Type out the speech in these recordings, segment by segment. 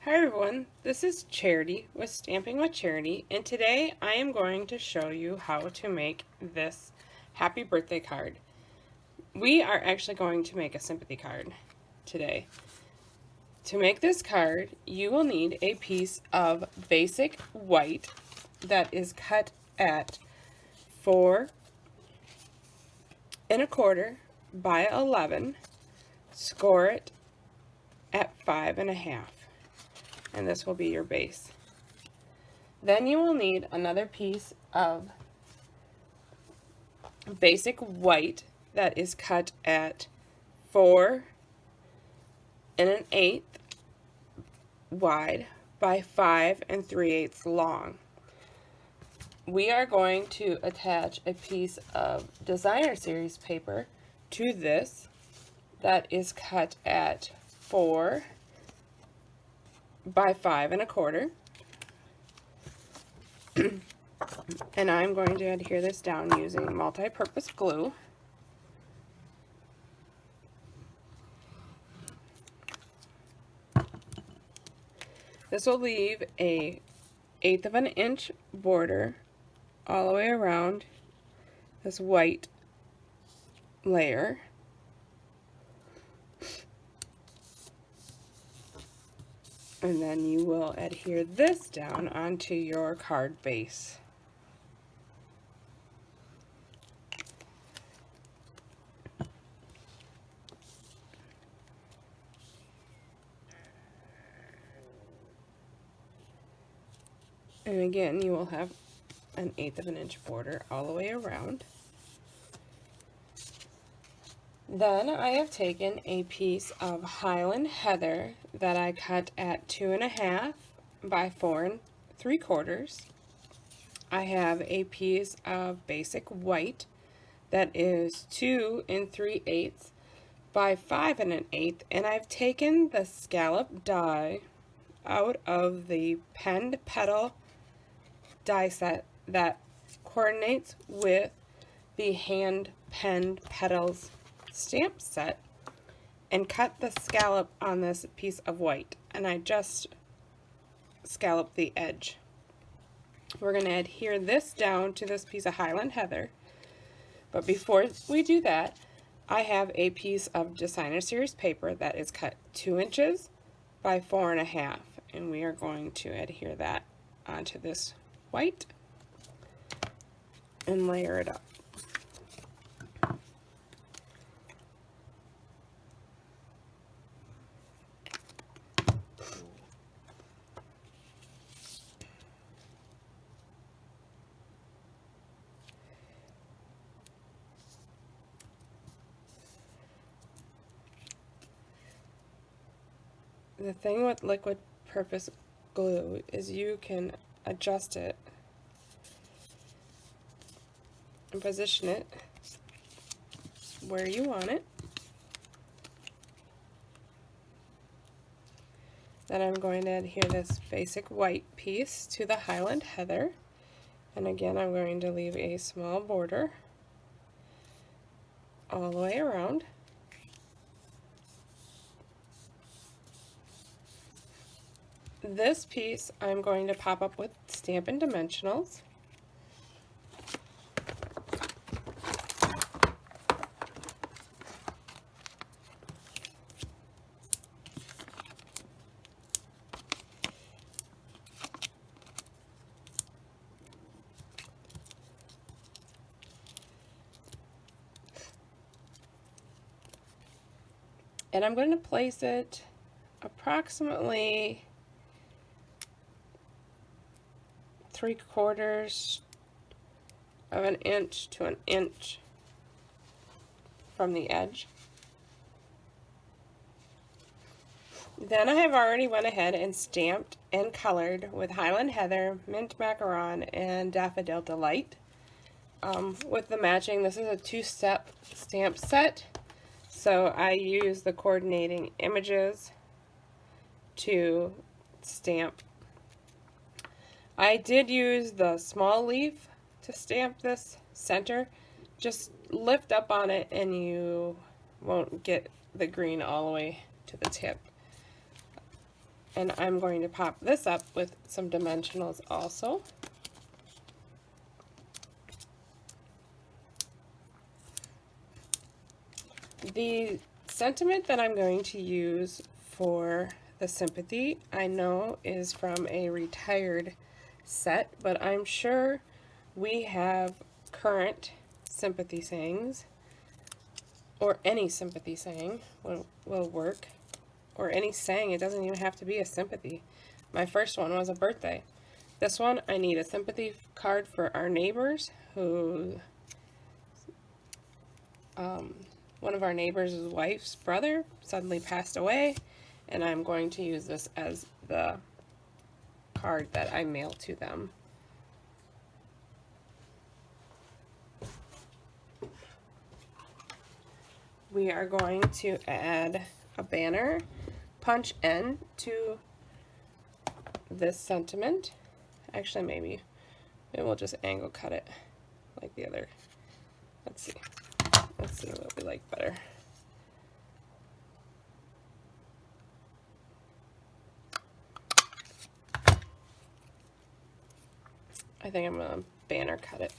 Hi everyone, this is Charity with Stamping with Charity, and today I am going to show you how to make this happy birthday card. We are actually going to make a sympathy card today. To make this card, you will need a piece of basic white that is cut at 4¼ by 11. Score it at 5½. And this will be your base. Then you will need another piece of basic white that is cut at 4⅛ wide by 5�3/8 long. We are going to attach a piece of designer series paper to this that is cut at 4 by 5¼ and I'm going to adhere this down using multi-purpose glue. This will leave a 1/8 inch border all the way around this white layer. And then you will adhere this down onto your card base. And again, you will have an 1/8 inch border all the way around. Then I have taken a piece of Highland Heather that I cut at 2½ by 4�3/4. I have a piece of basic white that is 2�3/8 by 5⅛, and I've taken the scallop die out of the penned petal die set that coordinates with the hand penned petals stamp set and cut the scallop on this piece of white, and I just scalloped the edge. We're going to adhere this down to this piece of Highland Heather, but before we do that, I have a piece of designer series paper that is cut 2 inches by 4½, and we are going to adhere that onto this white and layer it up. The thing with liquid purpose glue is you can adjust it and position it where you want it. Then I'm going to adhere this basic white piece to the Highland Heather, and again I'm going to leave a small border all the way around. This piece I'm going to pop up with Stampin' Dimensionals. And I'm going to place it approximately 3/4 of an inch to an inch from the edge. Then I have already went ahead and stamped and colored with Highland Heather, Mint Macaron, and Daffodil Delight. With the matching, this is a 2-step stamp set, so I use the coordinating images to stamp. I did use the small leaf to stamp this center. Just lift up on it and you won't get the green all the way to the tip. And I'm going to pop this up with some dimensionals also. The sentiment that I'm going to use for the sympathy, I know is from a retired set, but I'm sure we have current sympathy sayings, or any sympathy saying will work, or any saying. It doesn't even have to be a sympathy. My first one was a birthday. This one, I need a sympathy card for our neighbors who, one of our neighbors' wife's brother suddenly passed away, and I'm going to use this as the card that I mail to them. We are going to add a banner punch end to this sentiment. Actually, maybe we'll just angle cut it like the other. Let's see what we like better. I think I'm gonna banner cut it.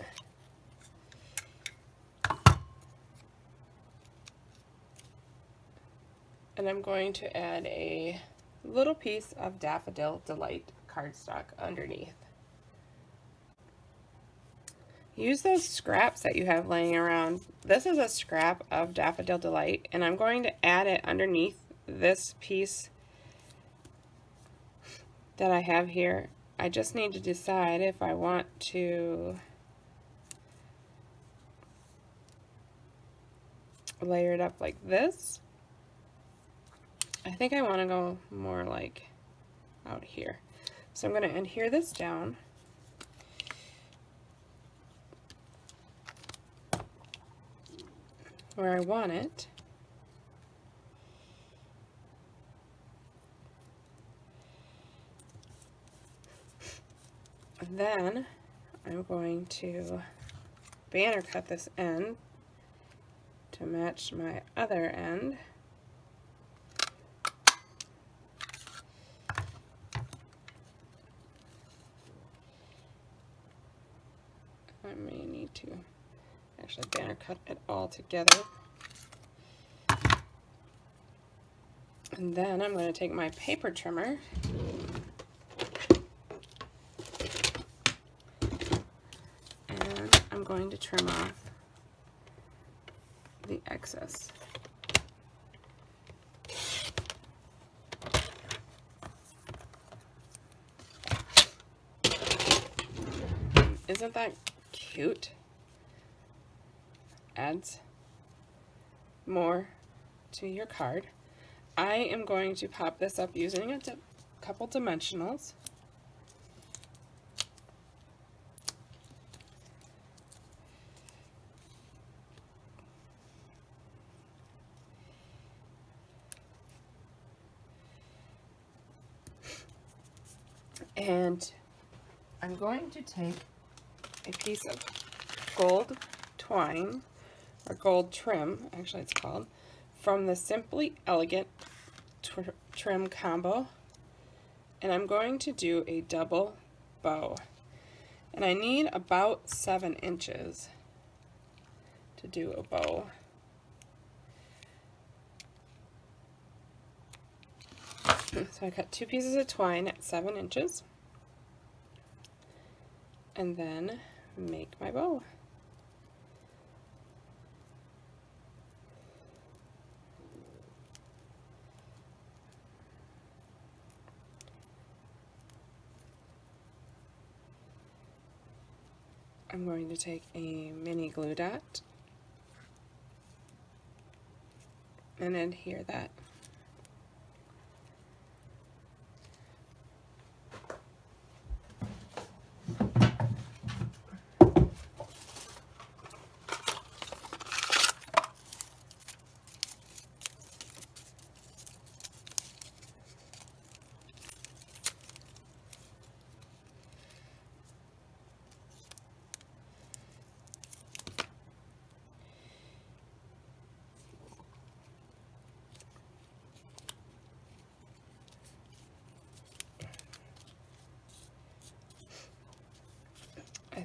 And I'm going to add a little piece of Daffodil Delight cardstock underneath. Use those scraps that you have laying around. This is a scrap of Daffodil Delight, and I'm going to add it underneath this piece that I have here. I just need to decide if I want to layer it up like this. I think I want to go more like out here. So I'm going to adhere this down. Where I want it. Then I'm going to banner cut this end to match my other end. I may need to actually banner cut it all together. And then I'm going to take my paper trimmer and I'm going to trim off the excess. Isn't that cute? Adds more to your card. I am going to pop this up using a couple dimensionals. And I'm going to take a piece of gold twine, or gold trim, actually it's called, from the Simply Elegant trim combo, and I'm going to do a double bow. And I need about 7 inches to do a bow. So I cut 2 pieces of twine at 7 inches, and then make my bow. I'm going to take a mini glue dot and adhere that.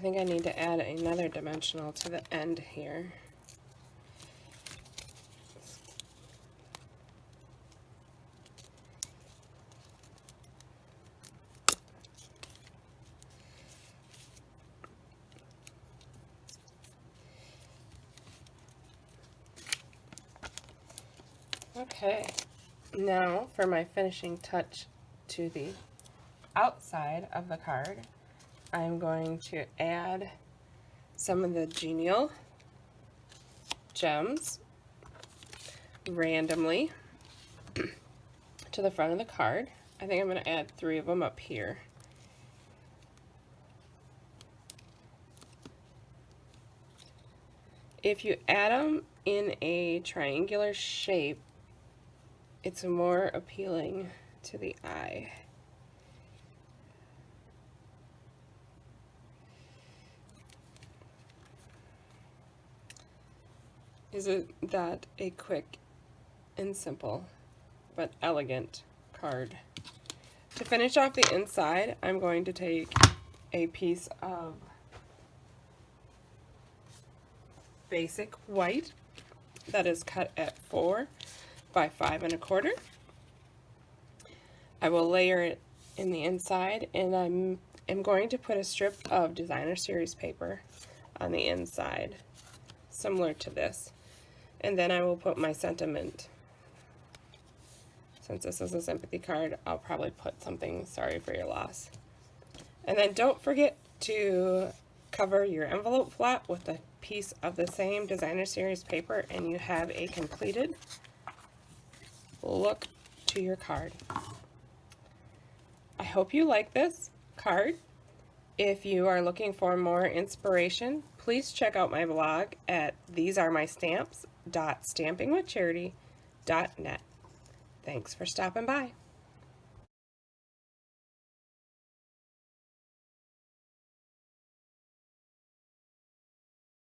think I need to add another dimensional to the end here. Okay, now for my finishing touch to the outside of the card, I'm going to add some of the genial gems randomly to the front of the card. I think I'm going to add 3 of them up here. If you add them in a triangular shape, it's more appealing to the eye. Isn't that a quick and simple but elegant card? To finish off the inside, I'm going to take a piece of basic white that is cut at 4 by 5 1/4. I will layer it in the inside, and I'm going to put a strip of Designer Series paper on the inside, similar to this. And then I will put my sentiment. Since this is a sympathy card, I'll probably put something sorry for your loss. And then don't forget to cover your envelope flap with a piece of the same Designer Series paper, and you have a completed look to your card. I hope you like this card. If you are looking for more inspiration, please check out my blog at thesearemystamps.stampingwithcharity.net. Thanks for stopping by.